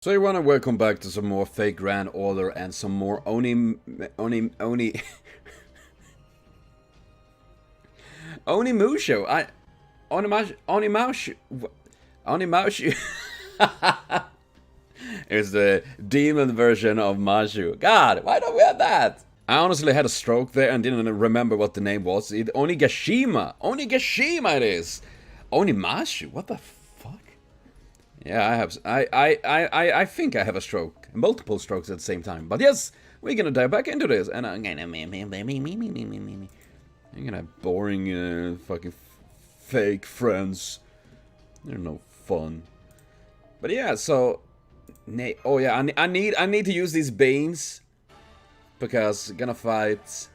So you wanna welcome back to some more fake Grand Order and some more Onimusho. Onimusho is the demon version of Mashu. God, why don't we have that? I honestly had a stroke there and didn't remember what the name was. Onigashima. Onigashima it is. Onimashu. What the fuck? Yeah, I think I have a stroke. Multiple strokes at the same time. But yes, we're gonna dive back into this, and I'm gonna have boring fucking fake friends. They're no fun. But yeah, so oh yeah, I need to use these beans because gonna fight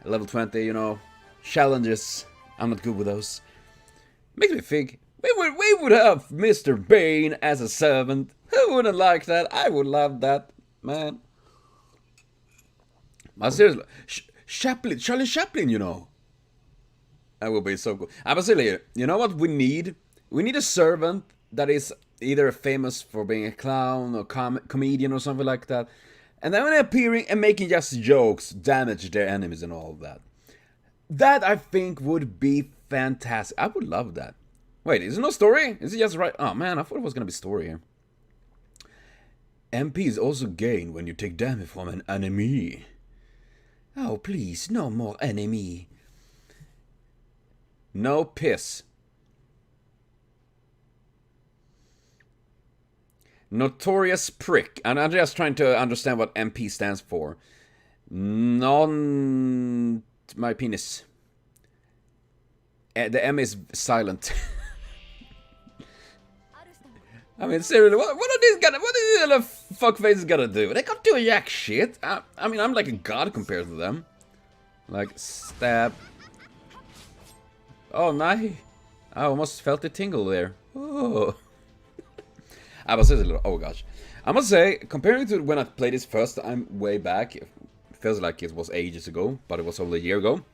level 20, you know, challenges. I'm not good with those. Makes me think we would have Mr. Bane as a servant. Who wouldn't like that? I would love that, man. But seriously, Charlie Chaplin, you know. That would be so cool. But seriously, you know what we need? We need a servant that is either famous for being a clown or comedian or something like that. And then appearing and making just jokes, damage their enemies and all of that. That I think would be fantastic. I would love that. Wait, is it no story? Is it just right? Oh man, I thought it was gonna be story here. MPs also gain when you take damage from an enemy. Oh please, no more enemy. No piss. Notorious prick. And I'm just trying to understand what MP stands for. My penis. The M is silent. I mean, seriously, what are these gonna? What are these little fuckfaces gonna do? They can't do a jack shit. I mean, I'm like a god compared to them. Like, stab. Oh, nice. I almost felt a tingle there. Oh. I was just a little. Oh gosh. I must say, comparing to when I played this first time way back, it feels like it was ages ago, but it was only a year ago.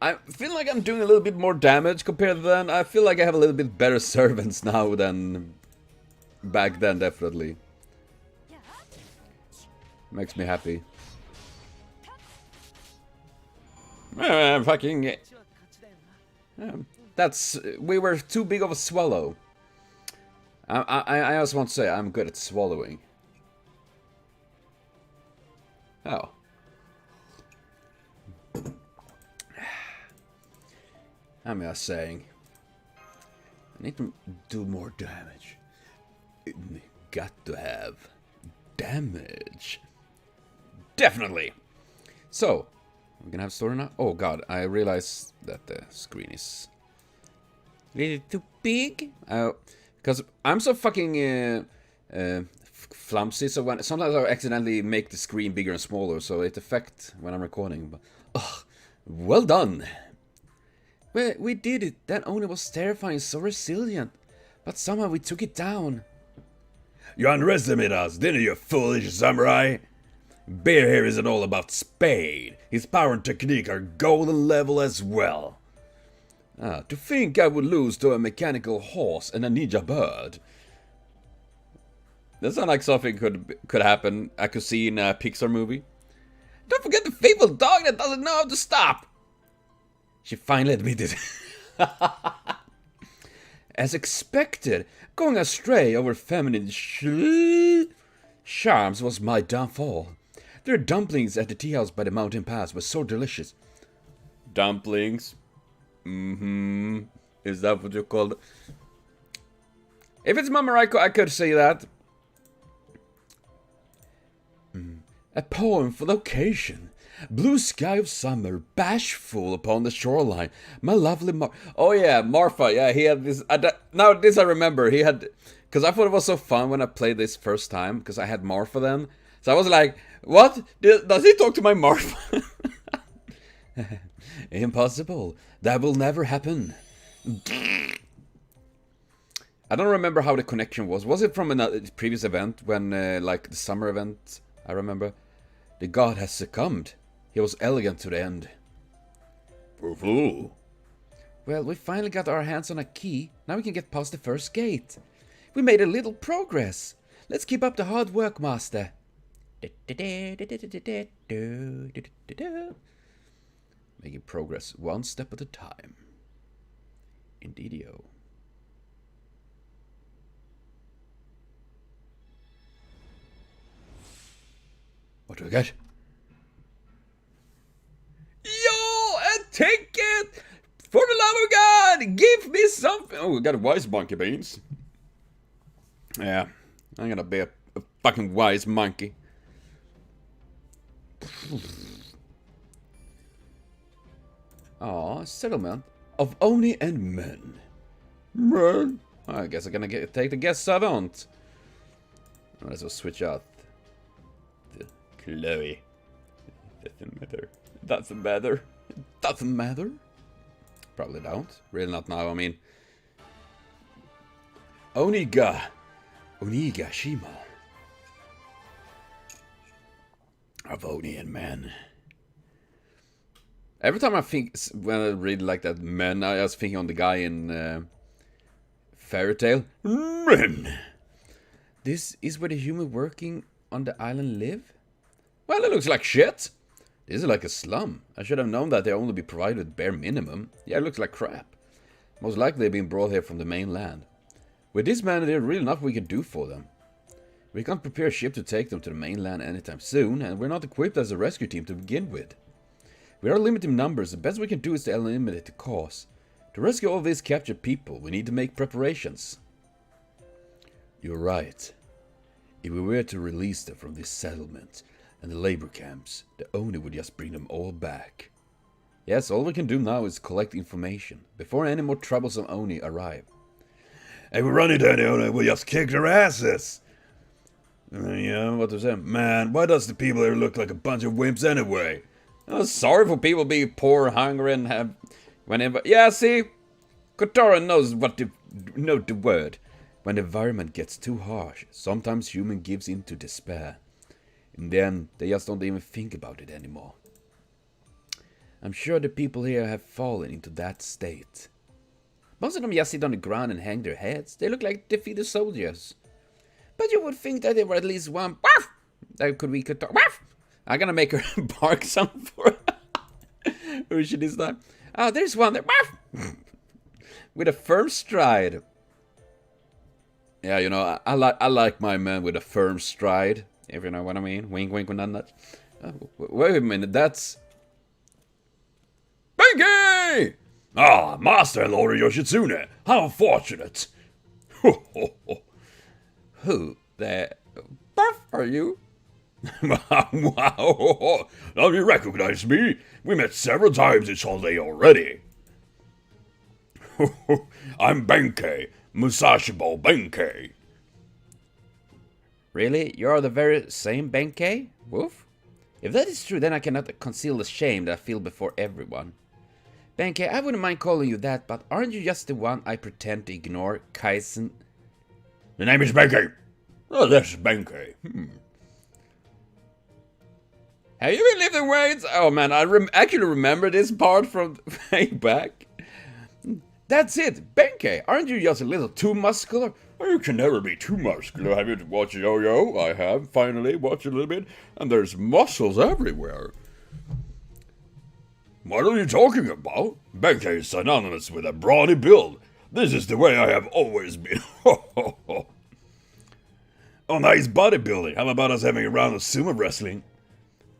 I feel like I'm doing a little bit more damage compared to then. I feel like I have a little bit better servants now than back then, definitely. Makes me happy. Fucking... we were too big of a swallow. I also want to say I'm good at swallowing. Oh. I'm just saying. I need to do more damage. Got to have damage. Definitely. So, we're gonna have story now. Oh god, I realize that the screen is a little too big. Because I'm so fucking flumpsy, so sometimes I accidentally make the screen bigger and smaller, so it affects when I'm recording. But well done. Well, we did it. That Oni was terrifying, so resilient. But somehow we took it down. You underestimated us, didn't you, foolish samurai? Bear here isn't all about Spade. His power and technique are golden level as well. To think I would lose to a mechanical horse and a ninja bird. That sounds like something could happen. I could see in a Pixar movie. Don't forget the fabled dog that doesn't know how to stop. She finally admitted. As expected, going astray over feminine charms was my downfall. Their dumplings at the tea house by the mountain pass were so delicious. Dumplings? Mm-hmm. Is that what you call it? If it's Mamaraiko, I could say that. A poem for the occasion. Blue sky of summer, bashful upon the shoreline. My lovely Oh yeah, Marfa. Yeah, he had this. Now this I remember. He had, because I thought it was so fun when I played this first time, because I had Marfa then. So I was like, what? Does he talk to my Marfa? Impossible. That will never happen. I don't remember how the connection was. Was it from a previous event when, like the summer event? I remember. The god has succumbed. He was elegant to the end. Well, we finally got our hands on a key. Now we can get past the first gate. We made a little progress. Let's keep up the hard work, Master. Making progress one step at a time. Indeedio. What do I get? Yo, a ticket! For the love of God, give me something! Oh, we got a wise monkey beans. Yeah, I'm gonna be a fucking wise monkey. Aw, settlement of Oni and men. Men? I guess I'm gonna take the guest savant. Let's just switch out the Chloe. Doesn't matter. Doesn't matter. Doesn't matter. Probably don't. Really not now, I mean. Onigashima. Of Oni and men. Every time I think, when I read like that men, I was thinking on the guy in Fairy Tale. Men! This is where the human working on the island live? Well, it looks like shit. This is like a slum. I should have known that they only be provided with bare minimum. Yeah, it looks like crap. Most likely they've been brought here from the mainland. With this man, there's really nothing we can do for them. We can't prepare a ship to take them to the mainland anytime soon, and we're not equipped as a rescue team to begin with. We are limited in numbers. The best we can do is to eliminate the cause. To rescue all these captured people, we need to make preparations. You're right. If we were to release them from this settlement and the labor camps, the Oni would just bring them all back. Yes, all we can do now is collect information, before any more troublesome Oni arrive. Hey, we run into any Oni, we'll just kick their asses! Yeah, what was that? Man, why does the people here look like a bunch of wimps anyway? Oh, sorry for people being poor, hungry, and have... Whenever... Yeah, see? Kotaro knows what to... know the word. When the environment gets too harsh, sometimes human gives in to despair. In the end, they just don't even think about it anymore. I'm sure the people here have fallen into that state. Most of them just sit on the ground and hang their heads. They look like defeated soldiers. But you would think that there were at least one... Woof! That could be Kotaro. Woof! I'm gonna make her bark sound for Ushi this time. Oh, there's one there. Woof! With a firm stride. Yeah, you know, I like my man with a firm stride. If you know what I mean. Wink, wink, and that. Wait a minute, that's... Benkei! Ah, Master and Lord Yoshitsune. How fortunate. Who the... Buff are you? Wow! Now you recognize me? We met several times this holiday already. I'm Benkei. Musashibo Benkei. Really? You're the very same Benkei? Woof? If that is true, then I cannot conceal the shame that I feel before everyone. Benkei, I wouldn't mind calling you that, but aren't you just the one I pretend to ignore, Kaisen? The name is Benkei. Oh, that's Benkei. Have you been lifting weights? Oh man, I actually remember this part from way back. That's it, Benkei. Aren't you just a little too muscular? Well, you can never be too muscular. Have you watched Yo-Yo? I have, finally, watched a little bit. And there's muscles everywhere. What are you talking about? Benkei is synonymous with a brawny build. This is the way I have always been. Oh, nice bodybuilding. How about us having a round of sumo wrestling?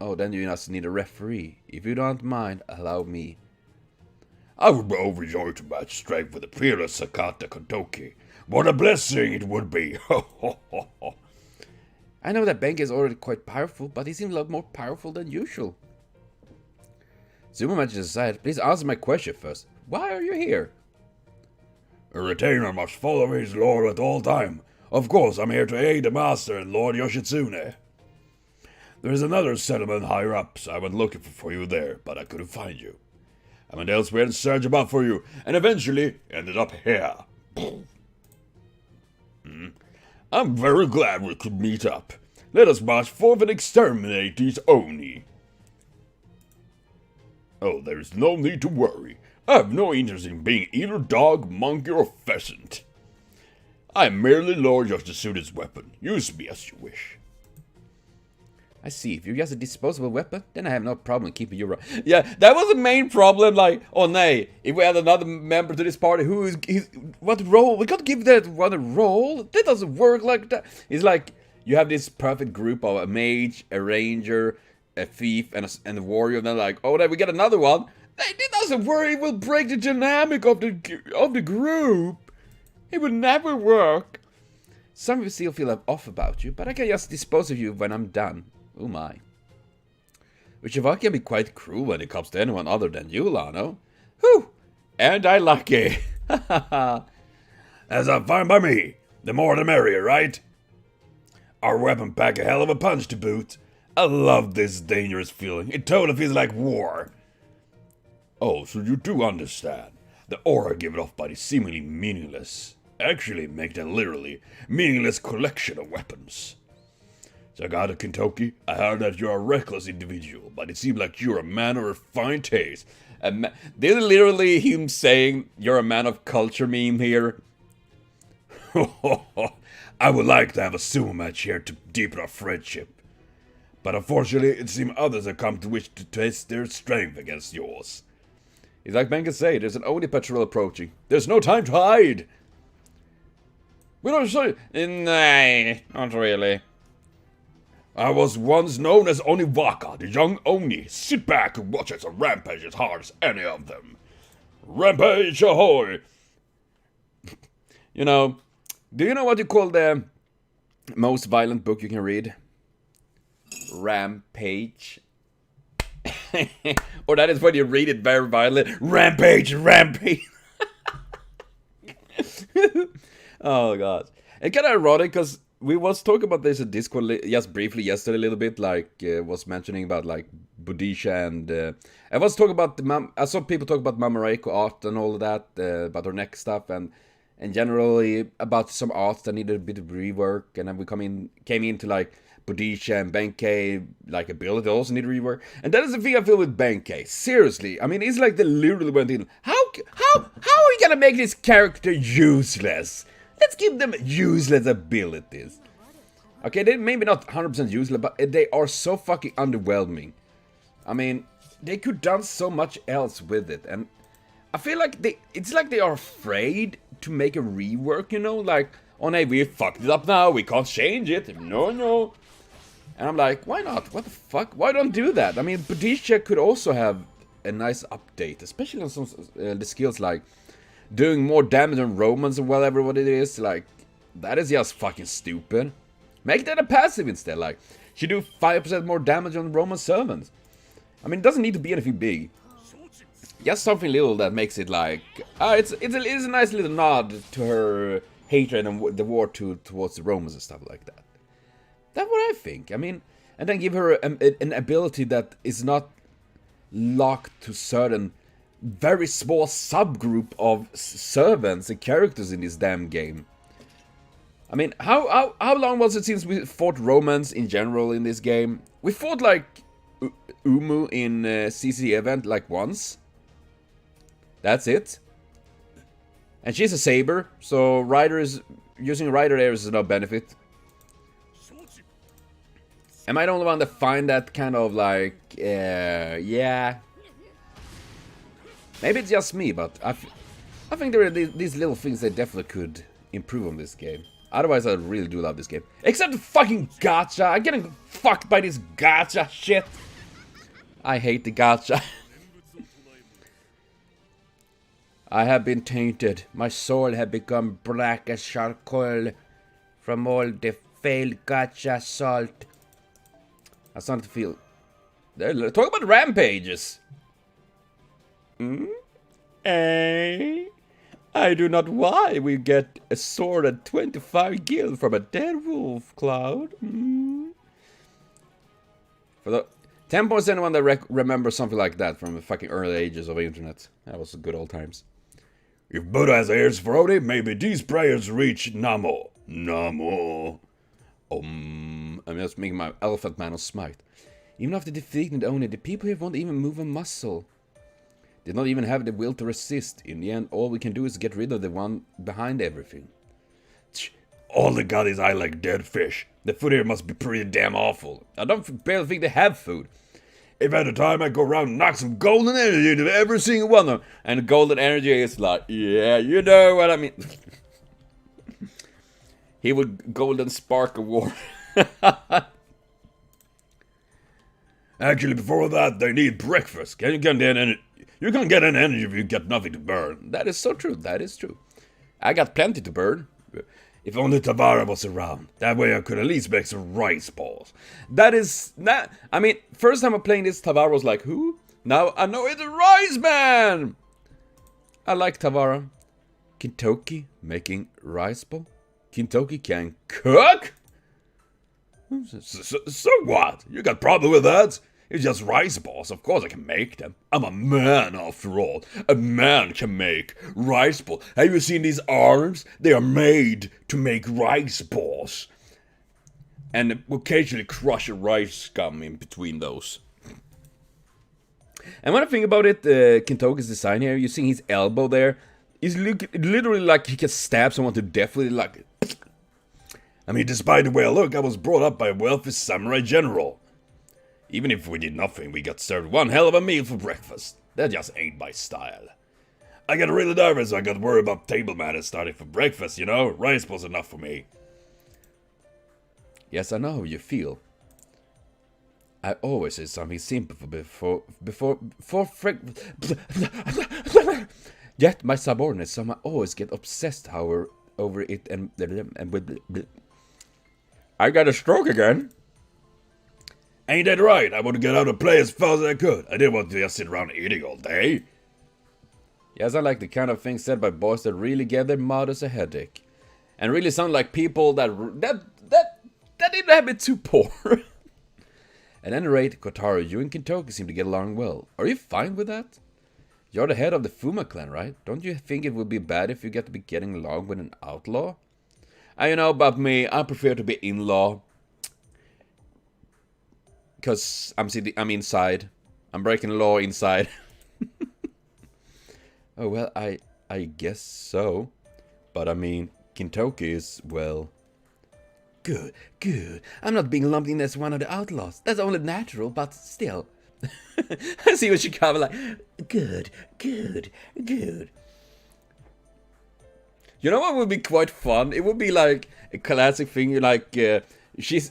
Oh, then you just need a referee. If you don't mind, allow me. I would be overjoyed to match strength with the fearless Sakata Kotoki. What a blessing it would be! I know that Benkei is already quite powerful, but he seems a lot more powerful than usual. Sumo matches aside, please answer my question first. Why are you here? A retainer must follow his lord at all time. Of course, I'm here to aid the master and Lord Yoshitsune. There's another settlement higher up, so I went looking for you there, but I couldn't find you. I went elsewhere and searched about for you, and eventually ended up here. I'm very glad we could meet up. Let us march forth and exterminate these Oni. Oh, there's no need to worry. I have no interest in being either dog, monkey, or pheasant. I am merely Lord just to suit its weapon. Use me as you wish. I see. If you're just a disposable weapon, then I have no problem keeping you around. Yeah, that was the main problem. Like, oh nay, if we had another member to this party who is what role? We gotta give that one a role. That doesn't work like that. It's like you have this perfect group of a mage, a ranger, a thief, and a warrior. And then like, oh, then we get another one. It doesn't work. It will break the dynamic of the group. It will never work. Some of you still feel off about you, but I can just dispose of you when I'm done. Oh my. Which if I can be quite cruel when it comes to anyone other than you, Lano. Whew! And I lucky. As I'm fine by me. The more the merrier, right? Our weapon pack a hell of a punch to boot. I love this dangerous feeling. It totally feels like war. Oh, so you do understand. The aura given off by the seemingly meaningless actually make a literally meaningless collection of weapons. Sagata Kentucky, I heard that you're a reckless individual, but it seems like you're a man of refined taste. This is literally him saying you're a man of culture meme here. I would like to have a sumo match here to deepen our friendship. But unfortunately, it seems others have come to wish to test their strength against yours. It's like Benkei say, there's an Oni patrol approaching. There's no time to hide! We don't show you. Nah, not really. I was once known as Oniwaka, the young Oni. Sit back and watch as I rampage as hard as any of them. Rampage ahoy! You know, do you know what you call the most violent book you can read? Rampage. Or that is when you read it very violent. Rampage, rampage. Oh god. It's kind of ironic because we was talking about this in Discord just briefly yesterday a little bit, like was mentioning about like Bodhisha and I was talking about I saw people talk about Mamareko art and all of that, about her neck stuff and generally about some art that needed a bit of rework, and then we came into like Bodhisha and Benkei, like ability also need rework, and that is the thing I feel with Benkei. Seriously, I mean, it's like they literally went in. How are we gonna make this character useless? Let's give them useless abilities. Okay, they maybe not 100% useless, but they are so fucking underwhelming. I mean, they could done so much else with it, and I feel like it's like they are afraid to make a rework, you know? Like, oh hey, we fucked it up now, we can't change it. No. And I'm like, why not? What the fuck? Why don't do that? I mean, Bodhisha could also have a nice update, especially on some the skills like doing more damage on Romans or whatever what it is. Like, that is just fucking stupid. Make that a passive instead. Like, she do 5% more damage on Roman servants. I mean, it doesn't need to be anything big. Just something little that makes it like, it's a nice little nod to her hatred and the war towards the Romans and stuff like that. That's what I think. I mean, and then give her an ability that is not locked to certain very small subgroup of servants and characters in this damn game. I mean, how long was it since we fought Romans in general in this game? We fought like Umu in CC event like once. That's it. And she's a saber, so using a rider there is no benefit. Am I the only one that find that kind of like, yeah. Maybe it's just me, but I think there are these little things that definitely could improve on this game. Otherwise, I really do love this game. Except the fucking gacha. I'm getting fucked by this gacha shit. I hate the gacha. I have been tainted. My soul has become black as charcoal from all the failed gacha salt. I'm starting to feel... Talk about rampages. I do not why we get a sword at 25 gil from a dead wolf, Cloud. For the 10 points anyone that remembers something like that from the fucking early ages of the internet. That was good old times. If Buddha has ears for Oni, maybe these prayers reach Namo. Namo. I'm just making my elephant man of smite. Even after defeating Oni, the people here won't even move a muscle. They don't even have the will to resist. In the end, all we can do is get rid of the one behind everything. All they got is I like dead fish. The food here must be pretty damn awful. I don't barely think they have food. If at a time I go around and knock some golden energy into every single one of them, and golden energy is like, yeah, you know what I mean. He would golden spark a war. Actually, before that, they need breakfast. You can get an energy if you get nothing to burn. That is so true. That is true. I got plenty to burn. If only Tavara was around. That way I could at least make some rice balls. That is not... I mean, first time I'm playing this, Tavara was like, who? Now I know it's a Rice Man! I like Tavara. Kintoki making rice ball? Kintoki can cook? So what? You got problem with that? It's just rice balls. Of course I can make them. I'm a man after all. A man can make rice balls. Have you seen these arms? They are made to make rice balls. And occasionally crush a rice scum in between those. And when I think about it, Kintoki's design here, you see his elbow there. It's literally like he can stab someone to death with it, like... I mean, despite the way I look, I was brought up by a wealthy samurai general. Even if we did nothing, we got served one hell of a meal for breakfast. That just ain't my style. I got really nervous, so I got worried about table manners starting for breakfast, you know? Rice was enough for me. Yes, I know how you feel. I always say something simple before Yet my subordinates somehow always get obsessed over it and I got a stroke again. Ain't that right? I want to get out and play as fast as I could. I didn't want to just sit around eating all day. Yes, I like the kind of things said by boys that really give their mothers a headache. And really sound like people that didn't have it too poor. At any rate, Kotaro, you and Kintoki seem to get along well. Are you fine with that? You're the head of the Fuma clan, right? Don't you think it would be bad if you get to be getting along with an outlaw? You know about me, I prefer to be in-law. Because I'm inside. I'm breaking the law inside. Oh, well, I guess so. But I mean, Kintoki is, well... Good. I'm not being lumped in as one of the outlaws. That's only natural, but still. I see what you cover like, good. You know what would be quite fun? It would be like a classic thing, like, she's...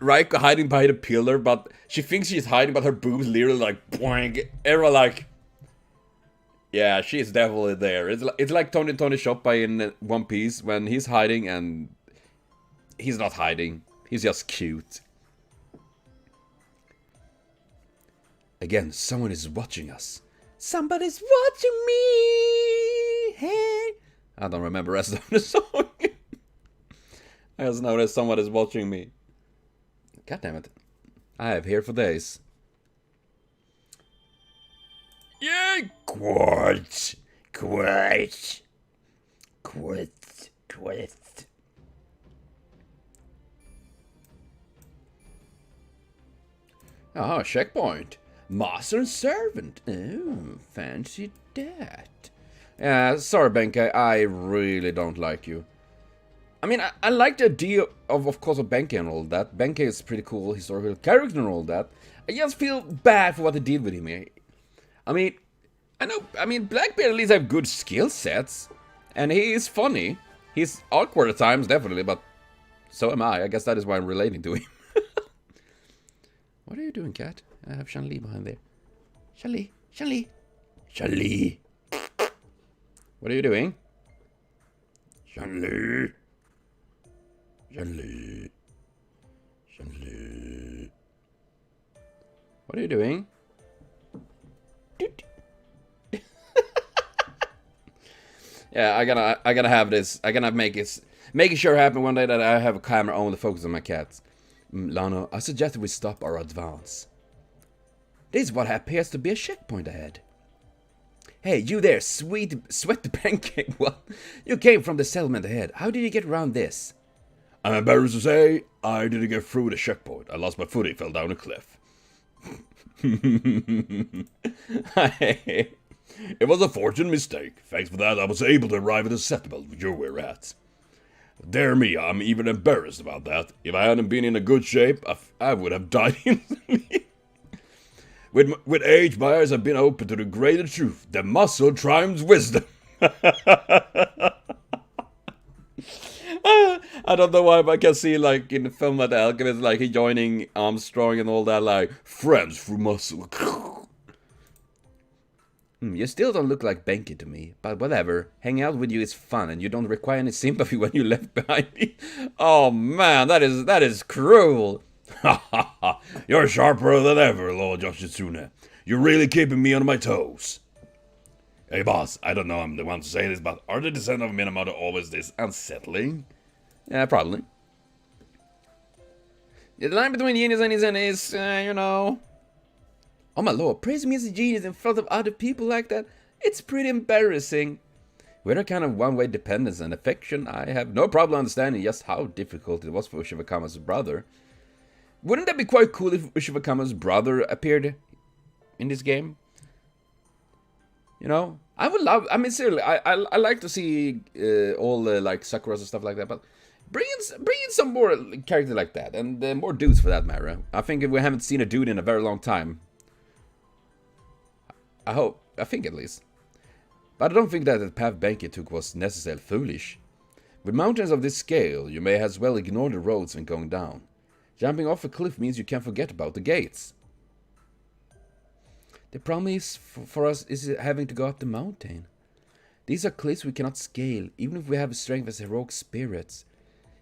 Raiko hiding behind a pillar, but she thinks she's hiding, but her boobs literally like boing. Everyone like, yeah, she's definitely there. It's like Tony Shoppa in One Piece when he's hiding and he's not hiding. He's just cute. Again, someone is watching us. Somebody's watching me. Hey, I don't remember the rest of the song. I just know that someone is watching me. God damn it. I have here for days. Yay! Quit. Ah, checkpoint. Master and servant. Oh, fancy that. Sorry, Benkei. I really don't like you. I mean, I like the idea of course, of Benkei and all that. Benkei is a pretty cool historical character and all that. I just feel bad for what they did with him here. I mean, Blackbeard at least have good skill sets. And he is funny. He's awkward at times, definitely, but so am I. I guess that is why I'm relating to him. What are you doing, cat? I have Shan-Li behind there. Shan-Li. What are you doing? Shan-Li. What are you doing? Yeah, I gotta have this. I gotta make it sure happen one day that I have a camera only focus on my cats. Lano, I suggest we stop our advance. This is what appears to be a checkpoint ahead. Hey, you there, sweat the Benkei. What? You came from the settlement ahead. How did you get around this? I'm embarrassed to say, I didn't get through the checkpoint. I lost my footing, fell down a cliff. It was a fortunate mistake. Thanks for that, I was able to arrive at the settlement where you were at. Dear me, I'm even embarrassed about that. If I hadn't been in a good shape, I would have died instantly. With age, my eyes have been open to the greater truth. The muscle triumphs wisdom. I don't know why, but I can see, like, in the film at the Alchemist, like, he joining Armstrong and all that, like, friends through muscle. You still don't look like Benkei to me, but whatever. Hanging out with you is fun, and you don't require any sympathy when you left behind me. Oh man, that is cruel. Ha ha ha! You're sharper than ever, Lord Yoshitsune. You're really keeping me on my toes. Hey boss, I don't know I'm the one to say this, but are the descent of Minamoto always this unsettling? Yeah, probably. The line between genius and Zen is, you know... Oh my lord, praising me as a genius in front of other people like that? It's pretty embarrassing. With a kind of one-way dependence and affection, I have no problem understanding just how difficult it was for Ushivakama's brother. Wouldn't that be quite cool if Ushivakama's brother appeared in this game? You know? I would love... I mean, seriously, I like to see all the, like, Sakuras and stuff like that, but... Bring in some more characters like that, and more dudes for that matter. I think we haven't seen a dude in a very long time. I think at least. But I don't think that the path Benkei took was necessarily foolish. With mountains of this scale, you may as well ignore the roads when going down. Jumping off a cliff means you can forget about the gates. The problem is for us is having to go up the mountain. These are cliffs we cannot scale, even if we have the strength as heroic spirits.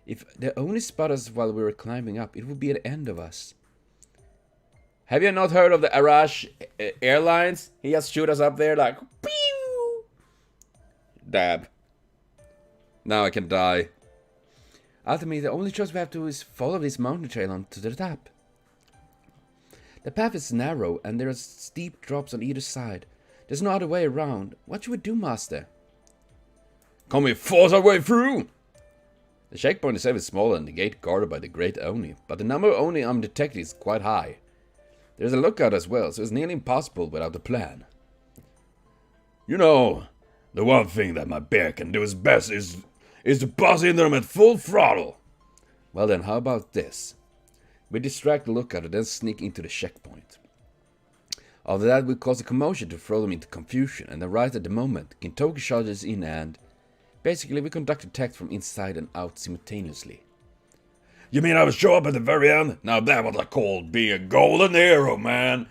If they only spot us while we were climbing up, it would be the end of us. Have you not heard of the Arash Airlines? He just shoot us up there like, pew! Dab. Now I can die. Ultimately, the only choice we have to do is follow this mountain trail on to the top. The path is narrow and there are steep drops on either side. There's no other way around. What should we do, master? Can we force our way through? The checkpoint itself is smaller than the gate guarded by the Great Oni, but the number of Oni undetected is quite high. There's a lookout as well, so it's nearly impossible without a plan. You know, the one thing that my bear can do his best is to buzz into them at full throttle. Well then, how about this? We distract the lookout and then sneak into the checkpoint. After that, we cause a commotion to throw them into confusion, and then right at the moment, Gintoki charges in and... Basically, we conduct attacks from inside and out simultaneously. You mean I would show up at the very end? Now that was I call being a golden hero, man.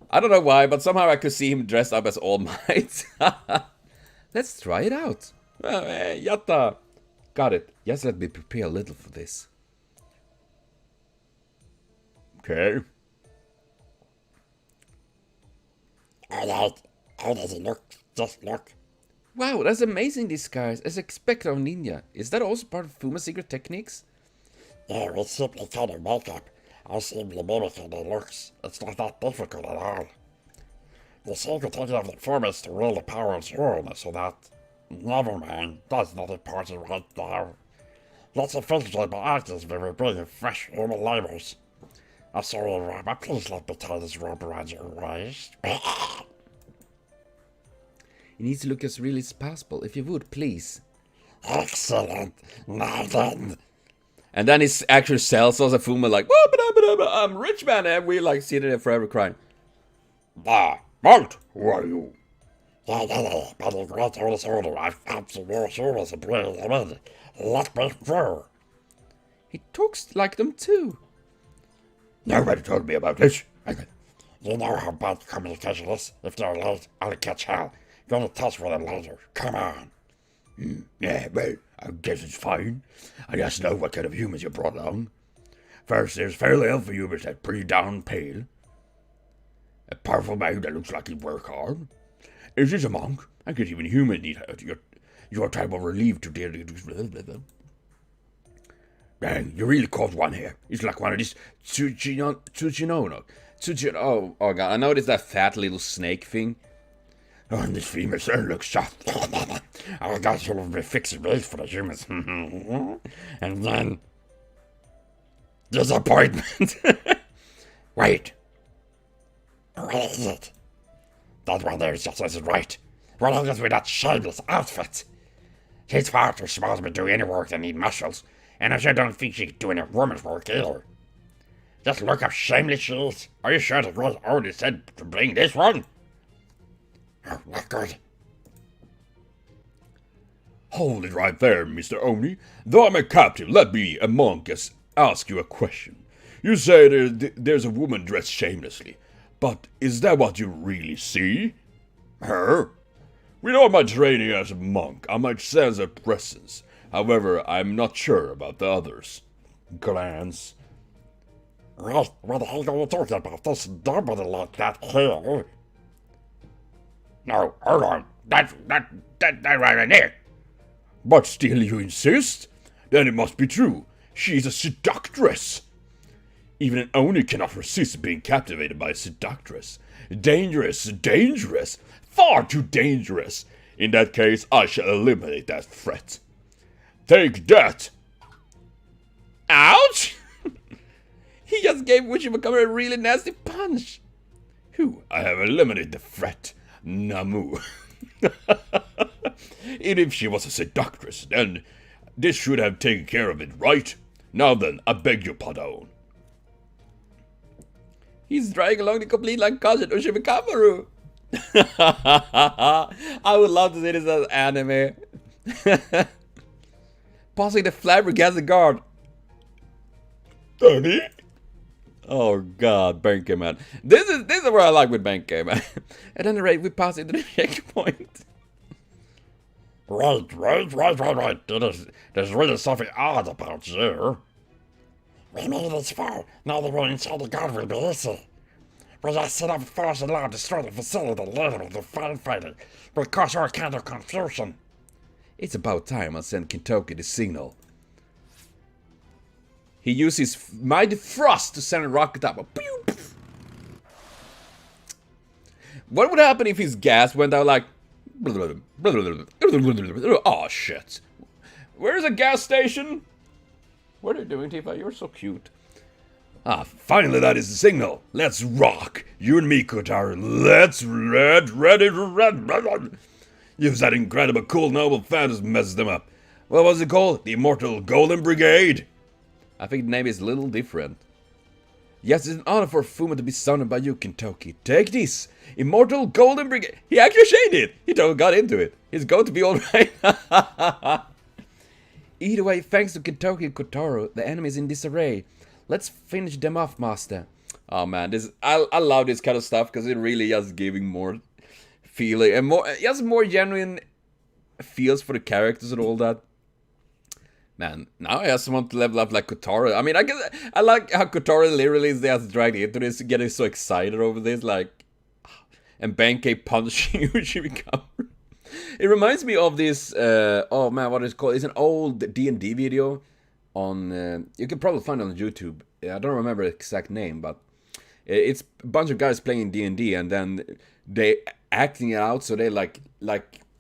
I don't know why, but somehow I could see him dressed up as All Might. Let's try it out. Hey, yatta. Got it. Just let me prepare a little for this. Okay. Alright, how does it look? Just look. Wow, that's amazing disguise, as expected of ninja. Is that also part of Fuma's secret techniques? Yeah, we simply kind of makeup. I simply mimicking their looks. It's not that difficult at all. The secret technique of the Fuma is to will the power of Rerun so that... Never mind, that's not important right now. Let's infiltrate my actors when we bring in fresh human labors. I'm sorry, Rama, please let me tie this rope around your waist. It needs to look as real as possible. If you would, please. Excellent. Now then. And then his actual sells us a Fuma like, I'm rich man, and we like sitting there forever crying. Mount, who are you? Yeah, by the great Holy's order, I've found some more humans and bringing them in. Let me through. He talks like them too. Nobody told me about this. You know how bad communication is. If they're late, I'll catch hell. Gonna touch with them later. Come on. Yeah, well, I guess it's fine. I just know what kind of humans you brought along. First, there's fairly healthy humans that pretty down pale. A powerful man that looks like he'd work hard. Is this a monk? I guess even humans need your type of relief to deal with. Dang, you really caught one here. It's like one of these Tsuchinono. Oh god, I noticed that fat little snake thing. Oh, and this female sure looks soft. I got you will be fixing race for the humans. And then... disappointment. Wait. What is it? That one there just isn't right. What else with that shameless outfit? She's far too small to be doing any work that need muscles, and I sure don't think she can do any woman's work either. Just look how shameless she is. Are you sure the girl already said to bring this one? Oh, not good. Hold it right there, Mr. Oni. Though I'm a captive, let me, a monk, ask you a question. You say there's a woman dressed shamelessly, but is that what you really see? Her? With all my training as a monk, I might sense her presence. However, I'm not sure about the others. Glance. Right, what the hell are you talking about? There's nobody like that here. No, hold on. That right there. But still you insist? Then it must be true. She's a seductress. Even an Oni cannot resist being captivated by a seductress. Dangerous, dangerous. Far too dangerous. In that case, I shall eliminate that threat. Take that! Ouch! He just gave Ushi a really nasty punch. Whew, I have eliminated the threat. Namu. And if she was a seductress, then this should have taken care of it, right? Now then, I beg your pardon. He's dragging along the complete like cousin Ushimikamaru. I would love to see this as anime. Possibly the flabbergasted guard. Danny? Oh god, Benkei, man. This is what I like with Benkei, man. At any rate, we pass into the checkpoint. Right. There's really something odd about you. We made it this far. Now that we're inside the guard will be easy. We just set up a false alarm to destroy the facility later with the firefighting. Will cause all kind of confusion. It's about time I send Kintoki the signal. He uses mighty thrust to send a rocket up. What would happen if his gas went out like... Oh shit. Where's a gas station? What are you doing, Tifa? You're so cute. Ah, finally that is the signal. Let's rock. You and me, Kotaro. Let's ready to red. Use that incredible cool noble phantom messes them up. What was it called? The Immortal Golden Brigade? I think the name is a little different. Yes, it's an honor for Fuma to be summoned by you, Kintoki. Take this! Immortal Golden Brigade! He actually changed it! He totally got into it. He's going to be alright. Either way, thanks to Kintoki and Kotaro, the enemy is in disarray. Let's finish them off, master. Oh man, I love this kind of stuff because it really is giving more feeling and more genuine feels for the characters and all that. Man, now I just want to level up like Kotaro. I mean, I like how Kotaro literally is just dragged into this, getting so excited over this, like, and Benkei punching Ushimikamaru. It reminds me of this, oh man, what is it called? It's an old D&D video on, you can probably find it on YouTube. I don't remember the exact name, but it's a bunch of guys playing D&D, and then they acting it out, so they like,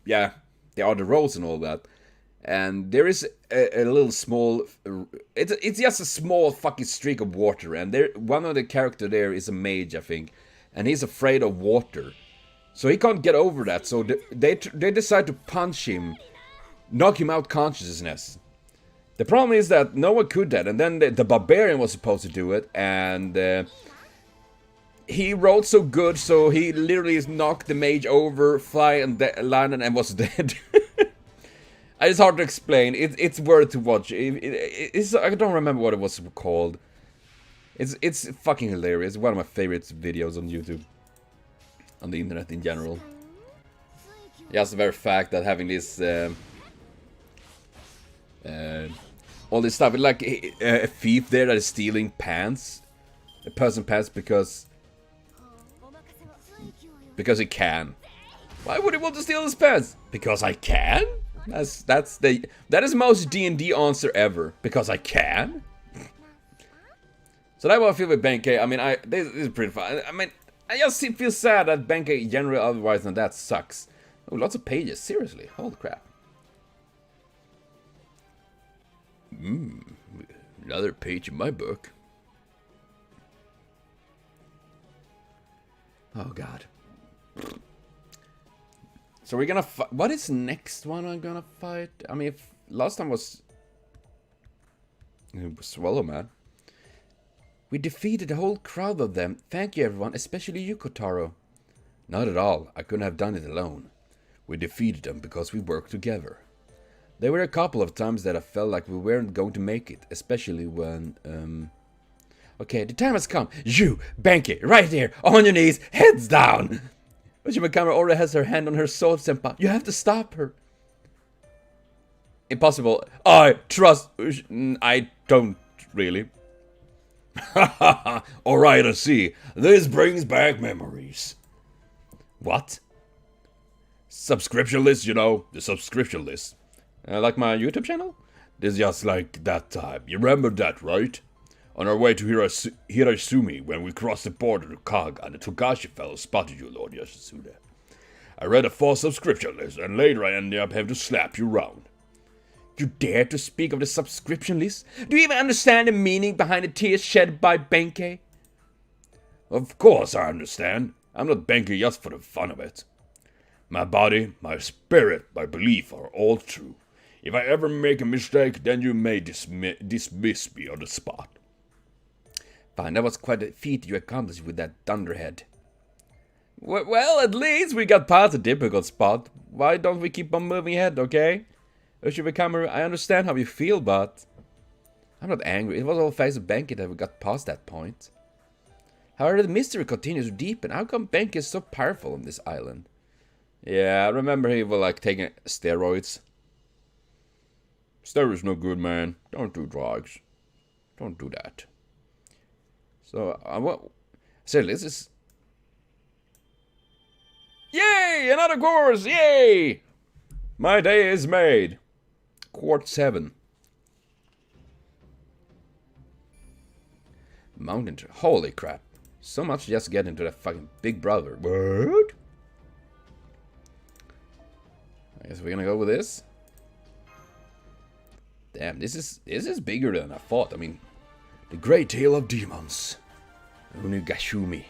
yeah, they are the roles and all that. And there is a little small, it's just a small fucking streak of water, and one of the character there is a mage, I think, and he's afraid of water, so he can't get over that. So they decide to punch him, knock him out consciousness. The problem is that no one could that, and then the barbarian was supposed to do it, and he rolled so good, so he literally knocked the mage over, landed, and was dead. It's hard to explain. It's worth to watch. I don't remember what it was called. It's fucking hilarious. One of my favorite videos on YouTube, on the internet in general. Just the very fact that having this all this stuff, like a thief there that is stealing pants, a person's pants because he can. Why would he want to steal his pants? Because I can. That is the most D&D answer ever. Because I can. So that's what I feel with Benkei. I mean, this is pretty fun. I mean, I just feel sad that Benkei generally otherwise than that sucks. Oh, lots of pages. Seriously, holy crap. Another page in my book. Oh god. So we're gonna fight. What is next one I'm gonna fight? I mean, if last time was Swallow Man. We defeated a whole crowd of them. Thank you, everyone, especially you, Kotaro. Not at all. I couldn't have done it alone. We defeated them because we worked together. There were a couple of times that I felt like we weren't going to make it, especially when, Okay, the time has come. You, Benkei, right here, on your knees, heads down! Ushimikami already has her hand on her sword, senpai. You have to stop her. Impossible. I trust... I don't, really. Alright, I see. This brings back memories. What? Subscription list, you know, the subscription list. Like my YouTube channel? This is just like that time. You remember that, right? On our way to Hirashumi, when we crossed the border to Kaga, and the Togashi fellow spotted you, Lord Yasusude. I read a false subscription list, and later I ended up having to slap you around. You dare to speak of the subscription list? Do you even understand the meaning behind the tears shed by Benkei? Of course I understand. I'm not Benkei just for the fun of it. My body, my spirit, my belief are all true. If I ever make a mistake, then you may dismiss me on the spot. Fine, that was quite a feat you accomplished with that thunderhead. Well, at least we got past the difficult spot. Why don't we keep on moving ahead, okay? Ushimikami, I understand how you feel, but... I'm not angry. It was all thanks to Benkei that we got past that point. However, the mystery continues to deepen. How come Benkei is so powerful on this island? Yeah, I remember he was like taking steroids. Steroids no good, man. Don't do drugs. Don't do that. So, so this is... Yay! Another course! Yay! My day is made. Quart 7. Mountain tree. Holy crap. So much just to get into that fucking big brother. What? I guess we're gonna go with this. Damn, this is bigger than I thought. I mean, the Great Tale of Demons. Onigashima.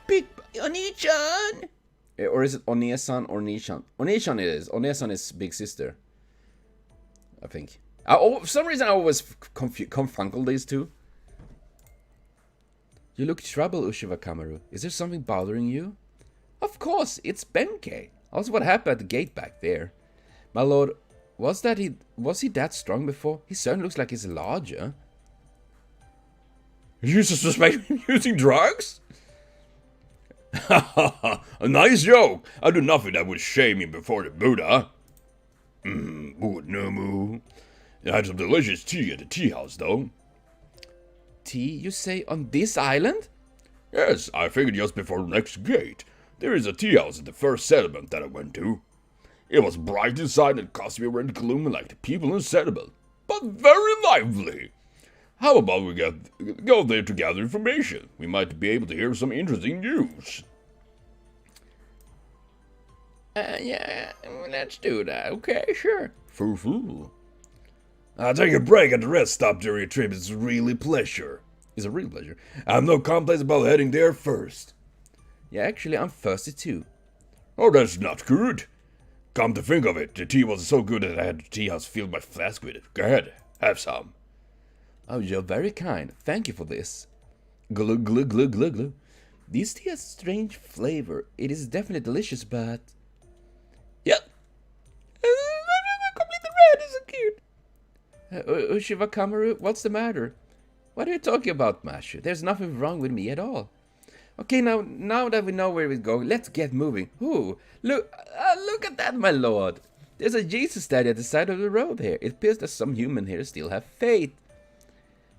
Big Oni-chan! Or is it Onie-san or Nishan? Onie-chan it is. Onie-san is big sister. I think. For some reason I always confungle these two. You look troubled, Ushimikami. Is there something bothering you? Of course, it's Benkei. Also what happened at the gate back there. My lord, was he that strong before? His son looks like he's larger. You suspect him using drugs? A nice joke. I do nothing that would shame him before the Buddha. Nomu. I had some delicious tea at the tea house, though. Tea, you say, on this island? Yes, I figured just before the next gate. There is a tea house at the first settlement that I went to. It was bright inside and costume were gloomy like the people in settlement, but very lively. How about we go there to gather information? We might be able to hear some interesting news. Yeah, let's do that. Okay, sure. Foo-foo. I'll take a break at the rest stop during your trip. It's really pleasure. It's a real pleasure. I have no complaints about heading there first. Yeah, actually, I'm thirsty too. Oh, that's not good. Come to think of it, the tea was so good that I had the tea house filled my flask with it. Go ahead, have some. Oh, you're very kind. Thank you for this. Glug, glug, glug, glug, glug. This tea has strange flavor. It is definitely delicious, but... Yep. Completely red. It's so cute. Ushimikami, what's the matter? What are you talking about, Mashu? There's nothing wrong with me at all. Okay, now that we know where we're going, let's get moving. Ooh, look at that, my lord. There's a Jesus statue at the side of the road here. It appears that some human here still have faith.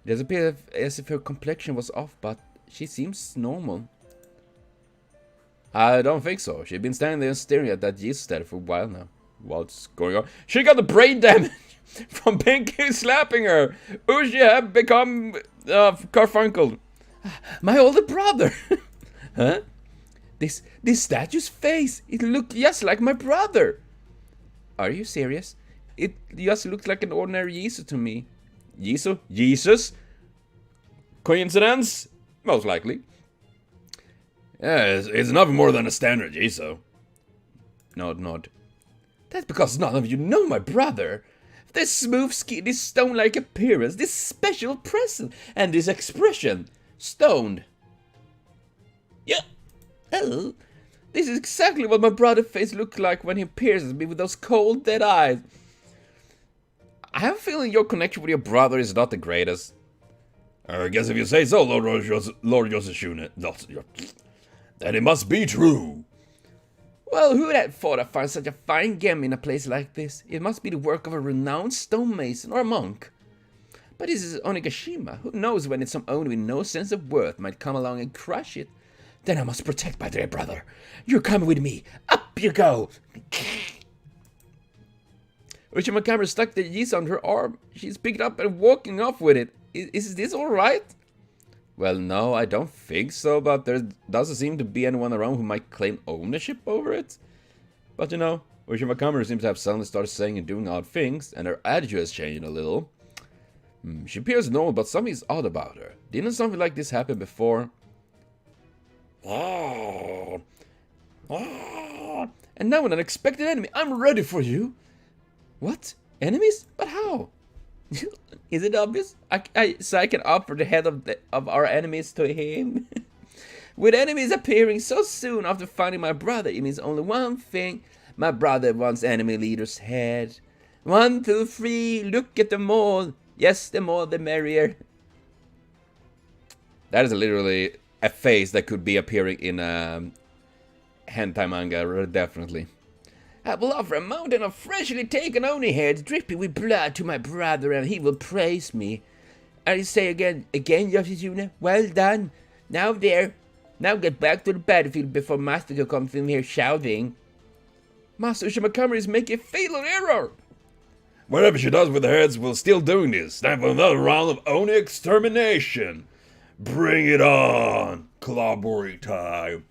It does appear as if her complexion was off, but she seems normal. I don't think so. She's been standing there and staring at that Jesus statue for a while now. What's going on? She got the brain damage from Benkei slapping her. Ushi have become carfunkled. My older brother. Huh? This statue's face. It looked just like my brother. Are you serious? It just looks like an ordinary Jesus to me. Jesus? Coincidence? Most likely. Yeah, it's nothing more than a standard Jesus. nod. That's because none of you know my brother. This smooth skin, this stone-like appearance, this special presence, and this expression. Stoned. Yeah. Oh. This is exactly what my brother's face looked like when he pierces me with those cold, dead eyes. I have a feeling your connection with your brother is not the greatest. I guess if you say so, Lord Yoshishune, then it must be true. Well, who would have thought I'd find such a fine gem in a place like this? It must be the work of a renowned stonemason or a monk. But this is Onigashima. Who knows when it's some owner with no sense of worth might come along and crush it? Then I must protect my dear brother. You're coming with me. Up you go. Ushima stuck the yeast on her arm. She's picked up and walking off with it. Is this alright? Well, no, I don't think so, but there doesn't seem to be anyone around who might claim ownership over it. But you know, Ushima seems to have suddenly started saying and doing odd things, and her attitude has changed a little. She appears normal, but something is odd about her. Didn't something like this happen before? And now an unexpected enemy. I'm ready for you. What? Enemies? But how? Is it obvious? So I can offer the head of our enemies to him? With enemies appearing so soon after finding my brother, it means only one thing. My brother wants enemy leader's head. 1, 2, 3, look at them all. Yes, the more the merrier. That is literally a face that could be appearing in a hentai manga, definitely. I will offer a mountain of freshly taken oni heads dripping with blood to my brother, and he will praise me. I say again, Yoshizune, well done. Now get back to the battlefield before Master comes in here shouting. Master Ushima is making a fatal error. Whatever she does with the heads, we're still doing this. Time for another round of oni extermination. Bring it on. Clobbering time.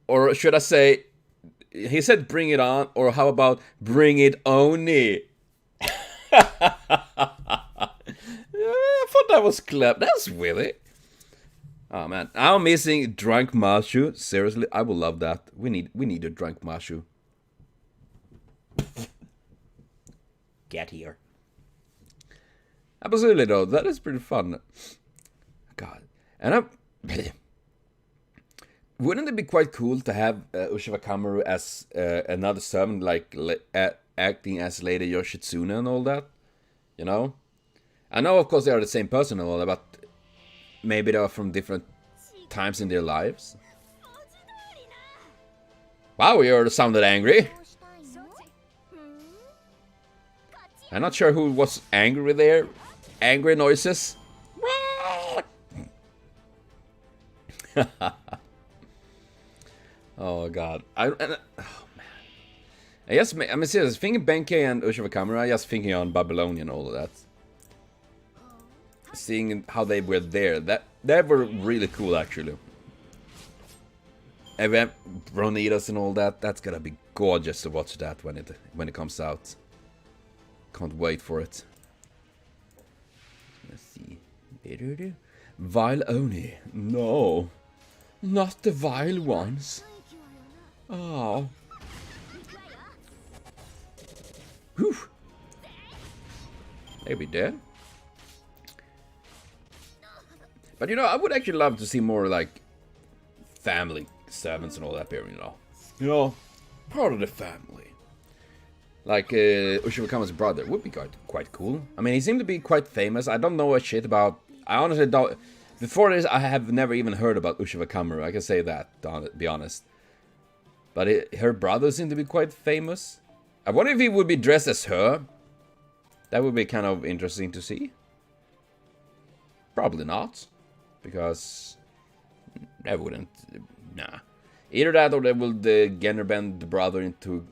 Or should I say, he said bring it on, or how about bring it oni? I thought that was clever. That's Willy. Oh man, I'm missing drunk Mashu. Seriously, I will love that. We need a drunk Mashu. Get here. Absolutely though, that is pretty fun. God, and wouldn't it be quite cool to have Ushima as another servant, like acting as Lady Yoshitsune and all that? You know? I know, of course, they are the same person and all that, but maybe they are from different times in their lives. Wow, you sounded angry. I'm not sure who was angry there. Angry noises. Oh god. Oh man. I guess, I mean, seriously, thinking Benkei and Ushima, I just thinking on Babylonian and all of that. Seeing how they were there, that were really cool actually. And we have Bronitas and all that. That's gonna be gorgeous to watch that when it comes out. Can't wait for it. Let's see. Vile Oni. No. Not the vile ones. Oh. Whew. They'll be dead. But you know, I would actually love to see more like family servants and all that here, you know. You know, part of the family. Like Ushima brother would be quite cool. I mean, he seemed to be quite famous. I don't know a shit about. I honestly don't. Before this, I have never even heard about Ushima. I can say that, to be honest. But her brother seemed to be quite famous. I wonder if he would be dressed as her. That would be kind of interesting to see. Probably not. Because that wouldn't. Nah. Either that or they will gender bend the brother into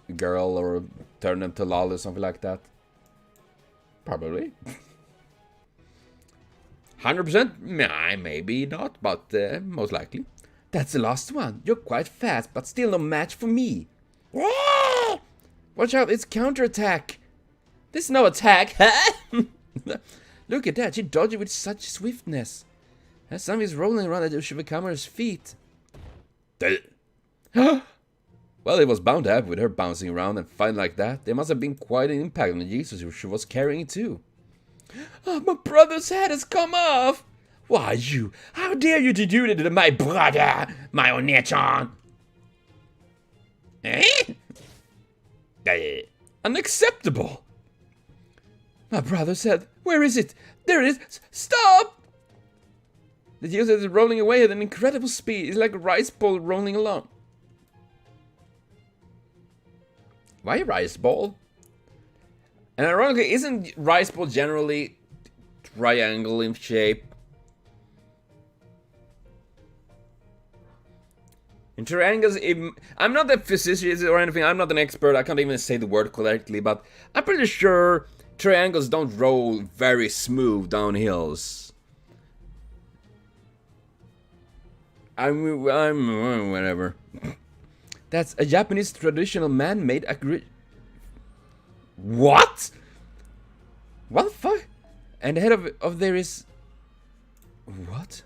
a girl or turn him to lol or something like that. Probably. 100%? Nah, maybe not, but most likely. That's the last one. You're quite fast, but still no match for me. Watch out, it's counterattack. This is no attack. Look at that, she dodged it with such swiftness. And somebody's rolling around at Ushima feet. Well, it was bound to happen with her bouncing around and fighting like that. There must have been quite an impact on the Jesus who she was carrying too. Oh, my brother's head has come off! Why, you! How dare you to do that to my brother, my onechan? Unacceptable! My brother's head, where is it? There it is! Stop! The Jesus is rolling away at an incredible speed. It's like a rice ball rolling along. Why a rice ball? And ironically, isn't rice ball generally triangle in shape? In triangles, I'm not a physicist or anything, I'm not an expert, I can't even say the word correctly, but I'm pretty sure triangles don't roll very smooth down hills. I'm whatever. That's a Japanese traditional man-made What? What the fuck? And the head of there is... What?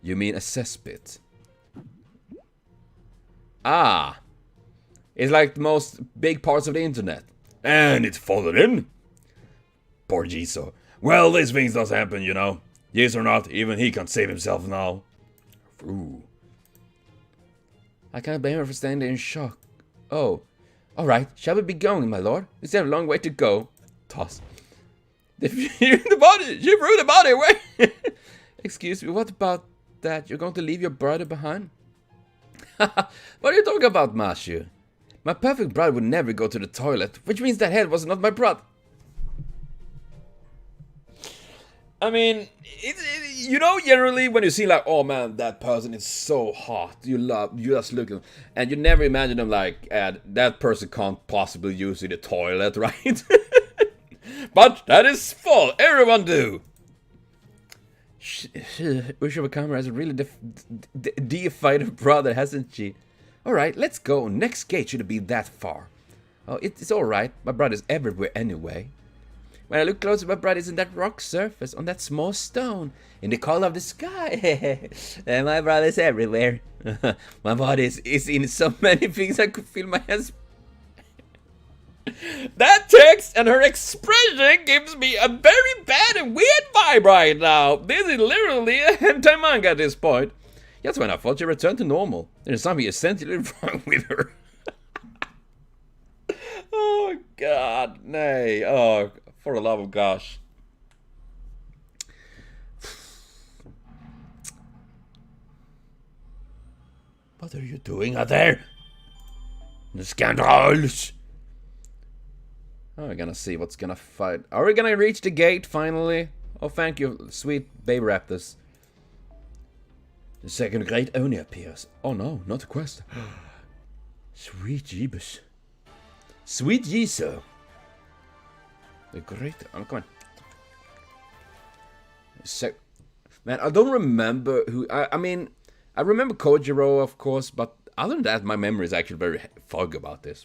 You mean a cesspit? Ah. It's like the most big parts of the internet. And it's fallen in. Poor Jiso. Well, these things does happen, you know. Yes or not, even he can't save himself now. Ooh. I can't blame her for standing there in shock. Oh. Alright, shall we be going, my lord? We still have a long way to go. Toss. She threw the body away! Excuse me, what about that? You're going to leave your brother behind? What are you talking about, Mashu? My perfect brother would never go to the toilet, which means that head was not my brother. I mean, you know, generally when you see like, oh man, that person is so hot, you just look at them, and you never imagine them like, that person can't possibly use the toilet, right? But that is full, everyone do. Ushi Wakama has a really deified brother, hasn't she? Alright, let's go. Next gate shouldn't be that far. Oh, it's alright. My brother's everywhere anyway. When I look closer, my brother's in that rock surface, on that small stone, in the color of the sky. And my brother's everywhere. My body is in so many things I could feel my hands. That text and her expression gives me a very bad and weird vibe right now. This is literally a hentai manga at this point. Just when I thought she returned to normal, there's something essentially wrong with her. Oh god, nay. Oh, for the love of gosh. What are you doing out there? The scoundrels! Oh, we're gonna see what's gonna fight. Are we gonna reach the gate finally? Oh, thank you, sweet baby raptors. The second great Oni appears. Oh no, not a quest. Sweet Jeebus. Sweet Jiso. The great... Oh, come on. Man, I don't remember who... I mean, I remember Kojiro, of course, but other than that, my memory is actually very foggy about this.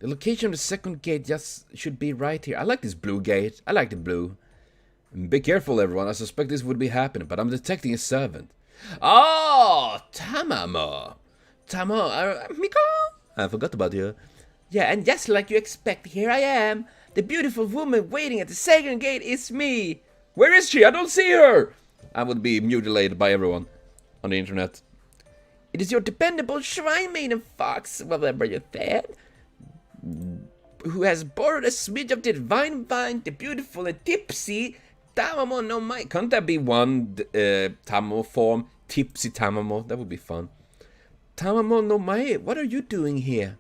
The location of the second gate just should be right here. I like this blue gate. I like the blue. Be careful, everyone. I suspect this would be happening, but I'm detecting a servant. Oh, Tamamo. Miko? I forgot about you. Yeah, and just like you expect, here I am. The beautiful woman waiting at the second gate is me. Where is she? I don't see her. I would be mutilated by everyone on the internet. It is your dependable shrine maiden fox, whatever you said, who has borrowed a smidge of the divine vine, the beautiful and tipsy Tamamo no Mai. Can't that be one Tamamo form? Tipsy Tamamo. That would be fun. Tamamo no Mai, what are you doing here?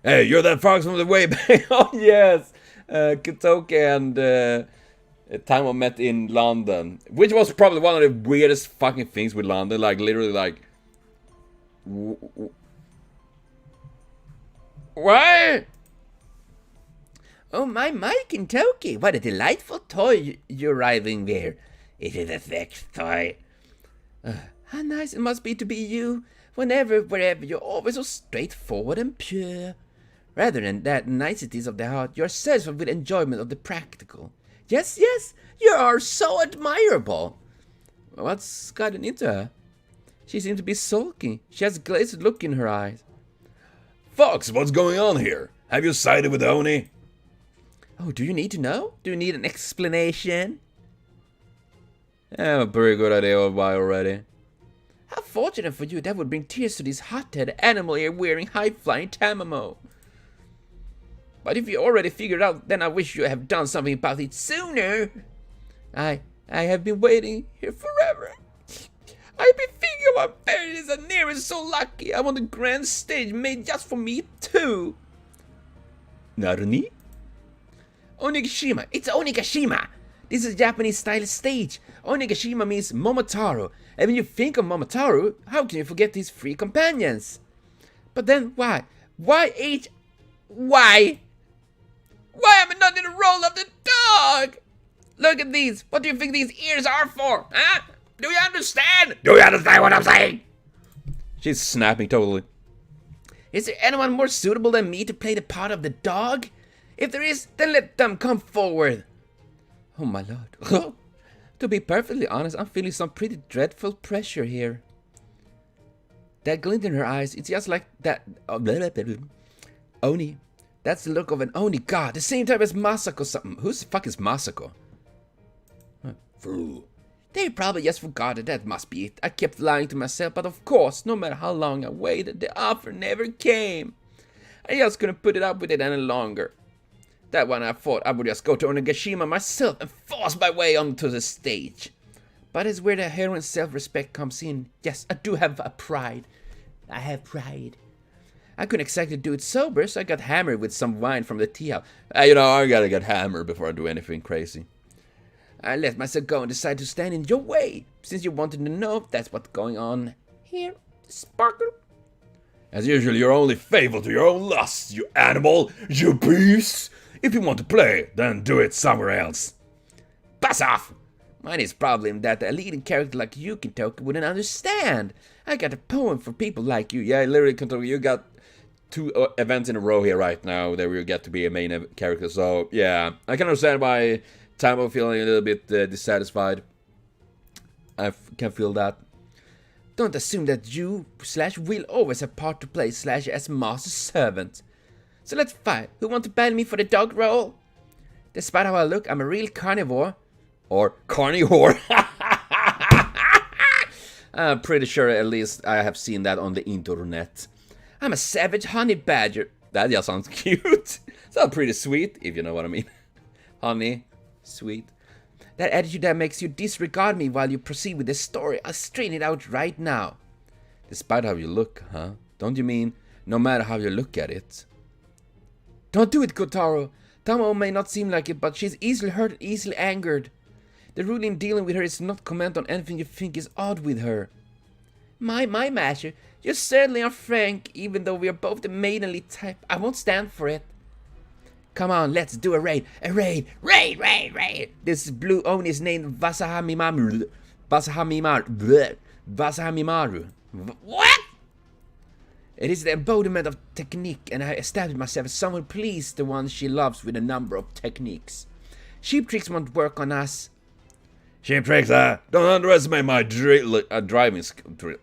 Hey, you're that fox from the way back. Oh, yes. Kitoke and Tamamo met in London. Which was probably one of the weirdest fucking things with London. Like, literally, like... What? Oh, my Kentucky. What a delightful toy you're arriving there. It is a sex toy. How nice it must be to be you. Whenever, wherever, you're always so straightforward and pure. Rather than that niceties of the heart, you're satisfied with enjoyment of the practical. Yes, yes, you are so admirable. What's gotten into her? She seems to be sulking. She has a glazed look in her eyes. Fox, what's going on here? Have you sided with Oni? Oh, do you need to know? Do you need an explanation? I have a pretty good idea of why already. How fortunate for you, that would bring tears to this hot-headed animal here wearing high-flying Tamamo. But if you already figured out, then I wish you have done something about it sooner. I have been waiting here forever. I've been thinking about Paris and Nero is so lucky. I want a grand stage made just for me too. Naruni? Onigashima. It's Onigashima. This is a Japanese style stage. Onigashima means Momotaro. And when you think of Momotaro, how can you forget his three companions? But then why? Why? Why am I not in the role of the dog? Look at these. What do you think these ears are for? Huh? Do you understand? Do you understand what I'm saying? She's snapping totally. Is there anyone more suitable than me to play the part of the dog? If there is, then let them come forward. Oh my lord. To be perfectly honest, I'm feeling some pretty dreadful pressure here. That glint in her eyes, it's just like that... Oni. That's the look of an Oni god, the same type as Masako something. Who the fuck is Masako? Fool. They probably just forgot that must be it. I kept lying to myself, but of course, no matter how long I waited, the offer never came. I just couldn't put it up with it any longer. That one I thought I would just go to Onigashima myself and force my way onto the stage. But it's where the heroine's self-respect comes in. Yes, I do have a pride. I have pride. I couldn't exactly do it sober, so I got hammered with some wine from the tea house. You know, I gotta get hammered before I do anything crazy. I let myself go and decided to stand in your way, since you wanted to know if that's what's going on here. Sparkle. As usual, you're only faithful to your own lusts, you animal, you beast. If you want to play, then do it somewhere else. Buzz off! Mine is problem that a leading character like you, Kintoki, wouldn't understand. I got a poem for people like you. Yeah, literally, Kintoki, you got 2 events in a row here right now that we get to be a main character. So, yeah, I can understand why Tamamo feeling a little bit dissatisfied. I can feel that. Don't assume that you/will always have part to play /as master servant. So let's fight. Who want to battle me for the dog role? Despite how I look, I'm a real carnivore. Or carnivore. I'm pretty sure at least I have seen that on the internet. I'm a savage honey badger. That just sounds cute. Sounds pretty sweet, if you know what I mean. Honey, sweet. That attitude that makes you disregard me while you proceed with the story. I'll straighten it out right now. Despite how you look, huh? Don't you mean no matter how you look at it? Don't do it, Kotaro. Tamamo may not seem like it, but she's easily hurt and easily angered. The rule in dealing with her is not comment on anything you think is odd with her. My master, you certainly are frank, even though we are both the maidenly type. I won't stand for it. Come on, let's do a raid. A raid. Raid. This blue Oni is named Vasahamimaru. Vasahamimaru. What? It is the embodiment of technique, and I established myself as someone who pleases the one she loves with a number of techniques. Sheep tricks won't work on us. Sheep tricks, don't underestimate my driving skill.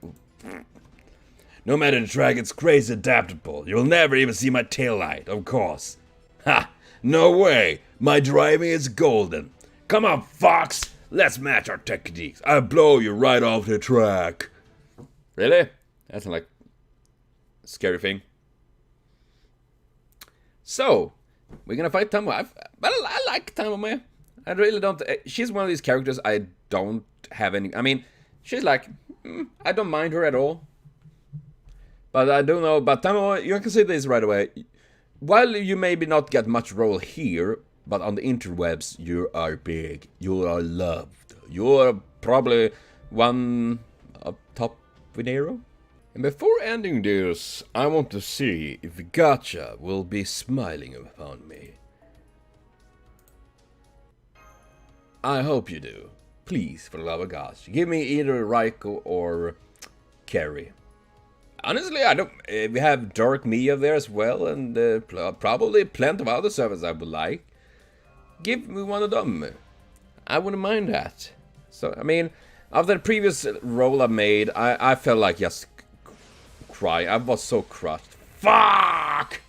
No matter the track, it's crazy adaptable. You'll never even see my taillight, of course. Ha! No way! My driving is golden. Come on, Fox! Let's match our techniques. I'll blow you right off the track. Really? That's like scary thing. So, we're gonna fight Tamamo. I like Tamamo, man. I really don't. She's one of these characters I don't have any. I mean, she's like, I don't mind her at all. But I don't know. But Tamamo, you can say this right away. While you maybe not get much role here, but on the interwebs, you are big. You are loved. You are probably one of top Vinero. And before ending this, I want to see if Gacha will be smiling upon me. I hope you do. Please, for the love of God, give me either Raiko or Kerry. Honestly, I don't. We have Dark Mia there as well, and probably plenty of other servers I would like. Give me one of them. I wouldn't mind that. So, I mean, After the previous roll I made, I felt like just crying. I was so crushed. Fuck!